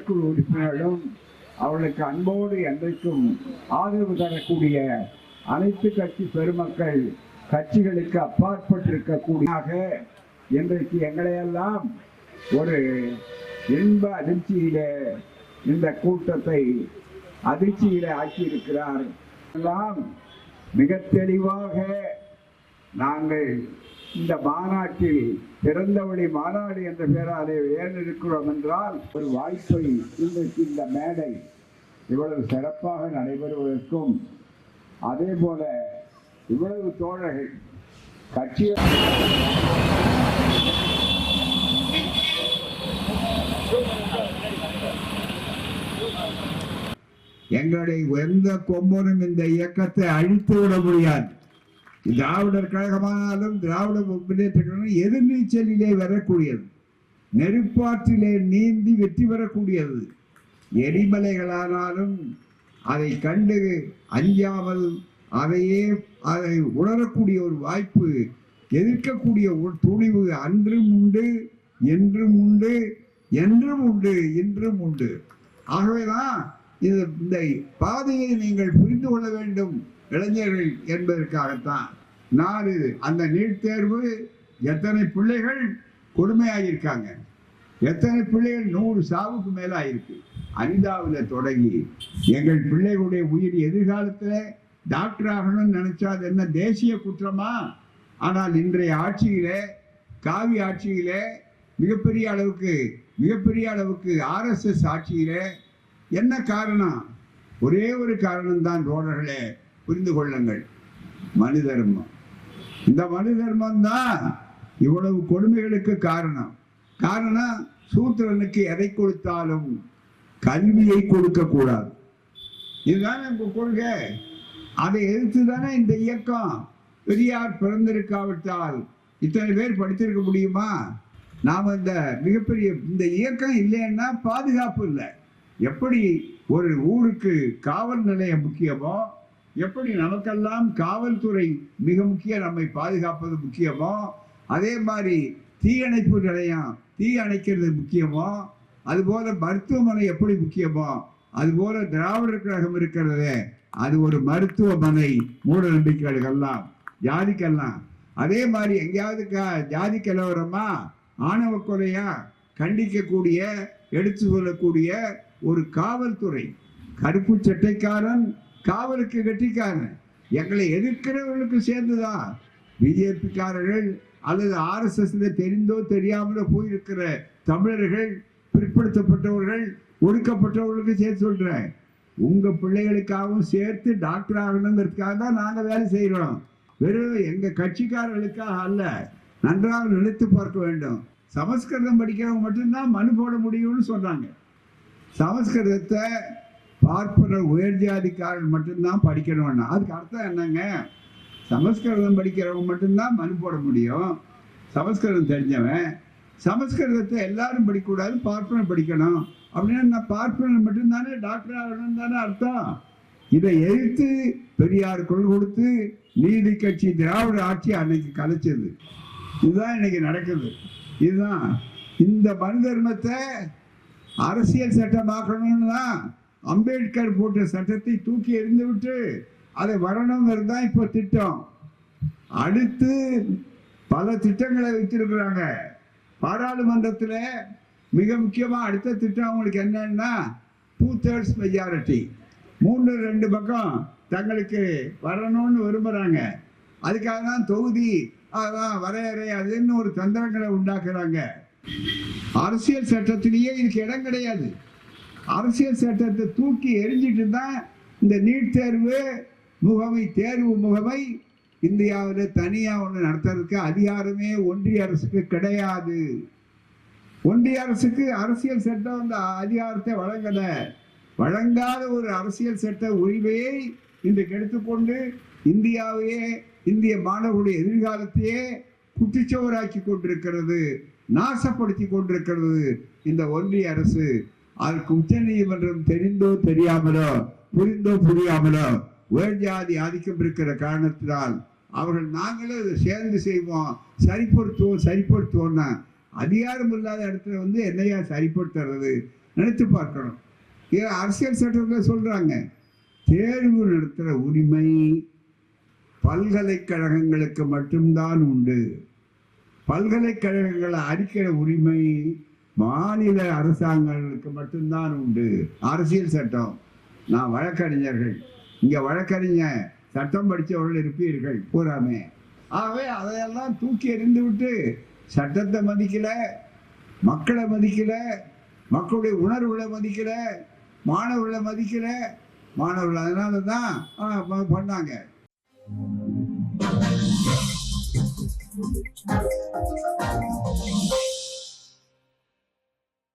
செயற்குழு உறுப்பினர்களும் அவர்களுக்கு அன்போடு என்றைக்கும் ஆதரவு தரக்கூடிய அனைத்து கட்சி பெருமக்கள், கட்சிகளுக்கு அப்பாற்பட்டிருக்கக்கூடிய இன்றைக்கு எங்களையெல்லாம் ஒரு இன்ப அதிர்ச்சியில இந்த கூட்டத்தை அதிர்ச்சியில ஆக்கியிருக்கிறார். எல்லாம் மிக தெளிவாக நாங்கள் இந்த மாநாட்டில் திறந்தவழி மாநாடு என்ற பெயராலே ஏன் இருக்கிறோம் என்றால், ஒரு வாய்ப்பை இன்றைக்கு இந்த மேடை இவ்வளவு சிறப்பாக நடைபெறுவதற்கும், அதே போல இவ்வளவு தோழர்கள் கட்சி எங்களுடைய எந்த கொம்பனும் இந்த இயக்கத்தை அழித்து விட முடியாது. திராவிடர் கழகமானாலும் திராவிட முன்னேற்ற கழகம் எதிர்நீச்சலிலே வரக்கூடியது, நெருப்பாற்றிலே நீந்தி வெற்றி பெறக்கூடியது. எரிமலைகளானாலும் அதை கண்டு அஞ்சாமல் அதை உணரக்கூடிய ஒரு வாய்ப்பு, எதிர்க்கக்கூடிய ஒரு துணிவு அன்றும் உண்டு, என்றும் உண்டு, என்றும் உண்டு, இன்றும் உண்டு. ஆகவேதான் இந்த பாதையை நீங்கள் புரிந்து கொள்ள வேண்டும் இளைஞர்கள் என்பதற்காகத்தான். நாடு அந்த நீட் தேர்வு எத்தனை பிள்ளைகள் கொடுமையாகியிருக்காங்க, எத்தனை பிள்ளைகள் 100 சாவுக்கு மேல ஆயிருக்கு. அனிதாவில் தொடங்கி எங்கள் பிள்ளைகளுடைய உயிர் எதிர்காலத்தில் டாக்டர் ஆகணும்னு நினைச்சா அது என்ன தேசிய குற்றமா? ஆனால் இன்றைய ஆட்சியிலே, காவி ஆட்சியிலே, மிகப்பெரிய அளவுக்கு RSS ஆட்சியிலே என்ன காரணம்? ஒரே ஒரு காரணம்தான் தோழர்களே, புரிந்து கொள்ளுங்கள், மனு தர்மம். இந்த மனு தர்மம் தான் இவ்வளவு கொடுமைகளுக்கு காரணம். சூத்திரனுக்கு எதை கொடுத்தாலும் கல்வியை கொடுக்க கூடாது. இதுதான் உங்க கொள்கை. அதை எதிர்த்து தானே இந்த இயக்கம். பெரியார் பிறந்திருக்காவிட்டால் இத்தனை பேர் படித்திருக்க முடியுமா? நாம இந்த மிகப்பெரிய இந்த இயக்கம் இல்லைன்னா பாதுகாப்பு இல்லை. எப்படி ஒரு ஊருக்கு காவல் நிலையம் முக்கியமோ, எப்படி நமக்கெல்லாம் காவல்துறை மிக முக்கியம், நம்மை பாதுகாப்பது முக்கியமோ, அதே மாதிரி தீயணைப்பு நிலையம் தீ அணைக்கிறது முக்கியமோ, அதுபோல மருத்துவமனை எப்படி முக்கியமோ, அதுபோல திராவிடர் கழகம் இருக்கிறது, அது ஒரு மருத்துவமனை. மூட நம்பிக்கைகள்லாம் ஜாதிக்கெல்லாம் அதே மாதிரி எங்கேயாவது ஜாதி கலவரமா, ஆணவ கொலையா கண்டிக்கக்கூடிய, எடுத்து சொல்லக்கூடிய ஒரு காவல்துறை. கருப்பு சட்டைக்காரன் காவலுக்கு கட்டிக்காரன். எங்களை எதிர்க்கிறவர்களுக்கு சேர்ந்துதான் பிஜேபிக்காரர்கள் அல்லது RSS தெரிந்தோ தெரியாமலோ போயிருக்கிற தமிழர்கள், பிற்படுத்தப்பட்டவர்கள், ஒடுக்கப்பட்டவர்களுக்கு சேர்த்து சொல்றேன். உங்க பிள்ளைகளுக்காகவும் சேர்த்து டாக்டர் ஆகணுங்கிறதுக்காக தான் நாங்க வேலை செய்யறோம். வெறும் எங்க கட்சிக்காரர்களுக்காக அல்ல. நன்றாக நினைத்து பார்க்க வேண்டும். சமஸ்கிருதம் படிக்கிறவங்க மட்டும்தான் மனு போட முடியும்னு சொன்னாங்க. சமஸ்கிருதத்தை பார்ப்பன உயர் ஜாதிக்காரர்கள் மட்டும்தான் படிக்கணும்னா அதுக்கு அர்த்தம் என்னங்க? சமஸ்கிருதம் படிக்கிறவங்க மட்டும்தான் மனு போட முடியும். சமஸ்கிருதம் தெரிஞ்சவன். சமஸ்கிருதத்தை எல்லாரும் படிக்கக்கூடாது, பார்ப்பனம் படிக்கணும் அப்படின்னா நான் பார்ப்பனம் மட்டும்தானே டாக்டர் ஆகணும் தானே அர்த்தம். இதை எதிர்த்து பெரியார் குரல் கொடுத்து நீதி கட்சி திராவிட ஆட்சி அன்னைக்கு கலைச்சது. இதுதான் இன்னைக்கு நடக்குது. இதுதான் இந்த மனு தர்மத்தை அரசியல் சட்டமாக்கணும்னு தான் அம்பேத்கர் போட்ட சட்டத்தை தூக்கி எறிந்து விட்டு அதை வரணுங்கிறது தான் இப்போ திட்டம். அடுத்து பல திட்டங்களை வச்சிருக்கிறாங்க பாராளுமன்றத்தில். மிக முக்கியமா அடுத்த திட்டம் அவங்களுக்கு என்னன்னா 2/3 மெஜாரிட்டி, 3/2 பக்கம் தங்களுக்கு வரணும்னு விரும்புறாங்க. அதுக்காக தான் தொகுதி வரையறை அதுன்னு ஒரு தந்திரங்களை உண்டாக்குறாங்க. அரசியல் சட்டத்திலேயே இதுக்கு இடம் கிடையாது. அரசியல் சட்டத்தை தூக்கி எரிஞ்சிட்டு தான் இந்த நீட் தேர்வு முகமை இந்தியாவில் தனியா ஒன்று நடத்துறதுக்கு அதிகாரமே ஒன்றிய அரசுக்கு கிடையாது. ஒன்றிய அரசுக்கு அரசியல் சட்டம் அந்த அதிகாரத்தை வழங்காத ஒரு அரசியல் சட்ட உரிமையை இன்றைக்கு எடுத்துக்கொண்டு இந்தியாவையே, இந்திய மாணவர்களுடைய எதிர்காலத்தையே குட்டிச்சோராக்கி கொண்டிருக்கிறது, நாசப்படுத்தி கொண்டிருக்கிறது இந்த ஒன்றிய அரசு. அதற்கு உச்ச நீதிமன்றம் தெரிந்தோ தெரியாமலோ, புரிந்தோ புரியாமலோ உயர் ஜாதி ஆதிக்கம் இருக்கிற காரணத்தினால் அவர்கள் நாங்களே சேர்ந்து செய்வோம், சரிப்படுத்துவோம்னா அதிகாரம் இல்லாத இடத்துல என்னையா சரிப்படுத்துறது? நினைத்து பார்க்கணும். அரசியல் சட்டத்தில் சொல்றாங்க, தேர்வு நடத்துகிற உரிமை பல்கலைக்கழகங்களுக்கு மட்டும்தான் உண்டு. பல்கலைக்கழகங்களை அடிக்கிற உரிமை மாநில அரசாங்கங்களுக்கு மட்டும்தான் உண்டு. அரசியல் சட்டம். நான் வழக்கறிஞர்கள், இங்க வழக்கறிஞர் சட்டம் படித்தவர்கள் இருப்பீர்கள் பூராமே. ஆகவே அதையெல்லாம் தூக்கி எறிந்து விட்டு சட்டத்தை மதிக்கல, மக்களை மதிக்கல, மக்களுடைய உணர்வுகளை மதிக்கல, மாணவர்களை மதிக்கல. மாணவர்கள் அதனால தான் பண்ணாங்க.